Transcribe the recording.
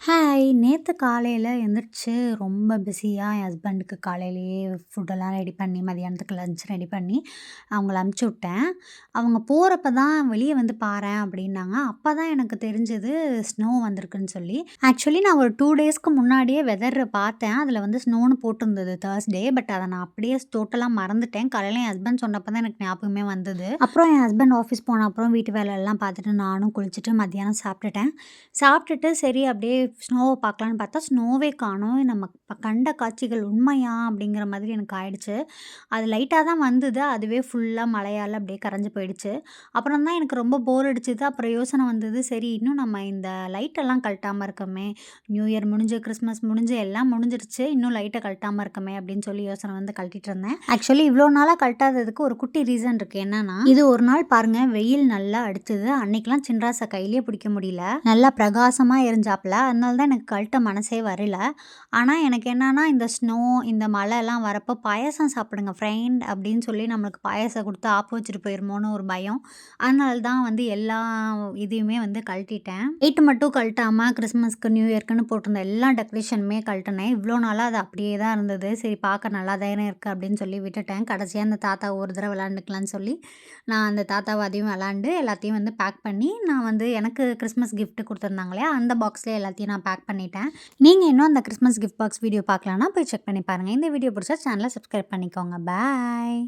Hi! நேத்து காலையில எந்திரிச்சு ரொம்ப பிஸியா என் ஹஸ்பண்டுக்கு காலையிலேயே ஃபுட்டெல்லாம் ரெடி பண்ணி, மதியானத்துக்கு லஞ்ச் ரெடி பண்ணி அவங்கள அனுப்பிச்சு விட்டேன். அவங்க போறப்ப தான் வெளிய வந்து பாரேன் அப்டின்னாங்க. அப்ப தான் எனக்கு தெரிஞ்சது ஸ்னோ வந்திருக்குன்னு சொல்லி. ஆக்சுவலி நான் ஒரு 2 டேஸ்க்கு முன்னாடியே வெதர் பார்த்தேன். அதில வந்து ஸ்னோன்னு போட்டிருந்தது Thursday. பட் அத நான் அப்படியே டோட்டலா மறந்துட்டேன். காலையில என் ஹஸ்பண்ட் சொன்னப்ப தான் எனக்கு ஞாபகமே வந்தது. அப்புறம் என் ஹஸ்பண்ட் ஆஃபீஸ் போன அப்புறம் வீட்டு வேலையெல்லாம் பார்த்துட்டு நானும் குளிச்சுட்டு மத்தியானம் சாப்பிட்டுட்டேன். சாப்பிட்டுட்டு சரி அப்படியே ஸ்னோவ பார்க்கலான்னு பார்த்தா, ஸ்னோவே காணோம். நம்ம கண்ட காட்சிகள் உண்மையா? அப்படிங்கிற மாதிரி எனக்கு ஆயிடுச்சு. அது லைட்டா தான் வந்தது. அதுவே ஃபுல்லா மழையால அப்படியே கரைஞ்சு போயிடுச்சு. அப்புறம் தான் எனக்கு ரொம்ப போர் அடிச்சது. அப்புறம் யோசனை வந்தது, சரி இன்னும் நம்ம இந்த லைட்டெல்லாம் கழட்டாம இருக்கோமே! நியூ இயர் முடிஞ்சு, கிறிஸ்மஸ் முடிஞ்சு எல்லாம் முடிஞ்சிருச்சு. இன்னும் லைட்ட கழட்டாம இருக்கோமே! அப்படின்னு சொல்லி யோசனை வந்து கழட்டிட்டு இருந்தேன். ஆக்சுவலி இவ்வளோ நாளா கழட்டாததுக்கு ஒரு குட்டி ரீசன் இருக்கு. என்னன்னா, இது ஒரு நாள் பாருங்க வெயில் நல்லா அடிச்சது. அன்னைக்கெல்லாம் சின்ராச கையிலேயே பிடிக்க முடியல. நல்லா பிரகாசமா எரிஞ்சாப்ல. அதனால தான் எனக்கு கழட்ட மனசே வரல. ஆனா எனக்கு என்னன்னா, இந்த ஸ்னோ, இந்த மழைலாம் வரப்போ பாயாசம் சாப்பிடுங்க ஃப்ரெண்ட் அப்படின்னு சொல்லி நம்மளுக்கு பாயாசம் குடுத்து ஆப்பு வச்சுட்டு போயிருமோன்னு ஒரு பயம். அதனால தான் வந்து எல்லா இதையுமே வந்து கழட்டிட்டேன். லைட் மட்டும் கழட்டாம கிறிஸ்மஸ்க்கு, நியூ இயர்க்குன்னு போட்டிருந்த எல்லா டெக்கரேஷனுமே கழட்டுனேன். இவ்வளோ நாளா அது அப்படியே தான் இருந்தது. சரி பார்க்க நல்லா தானே இருக்கு அப்படின்னு சொல்லி விட்டுட்டேன். கடைசியா அந்த தாத்தா ஒரு தடவ விளையாண்டுக்கலான்னு சொல்லி, நான் அந்த தாத்தாவ அதையும் விளையாண்டு எல்லாத்தையும் வந்து பேக் பண்ணி, நான் வந்து எனக்கு கிறிஸ்மஸ் கிஃப்ட் குடுத்துருந்தாங்க இல்லையா, அந்த பாக்ஸ்ல எல்லாத்தையும் நான் பேக் பண்ணிட்டேன். நீங்க இன்னும் அந்த கிறிஸ்மஸ் கிஃப்ட் பாக்ஸ் வீடியோ பார்க்கலன்னா போய் செக் பண்ணி பாருங்க. இந்த வீடியோ பிடிச்சா சேனல சப்ஸ்கிரைப் பண்ணிக்கோங்க. பாய்.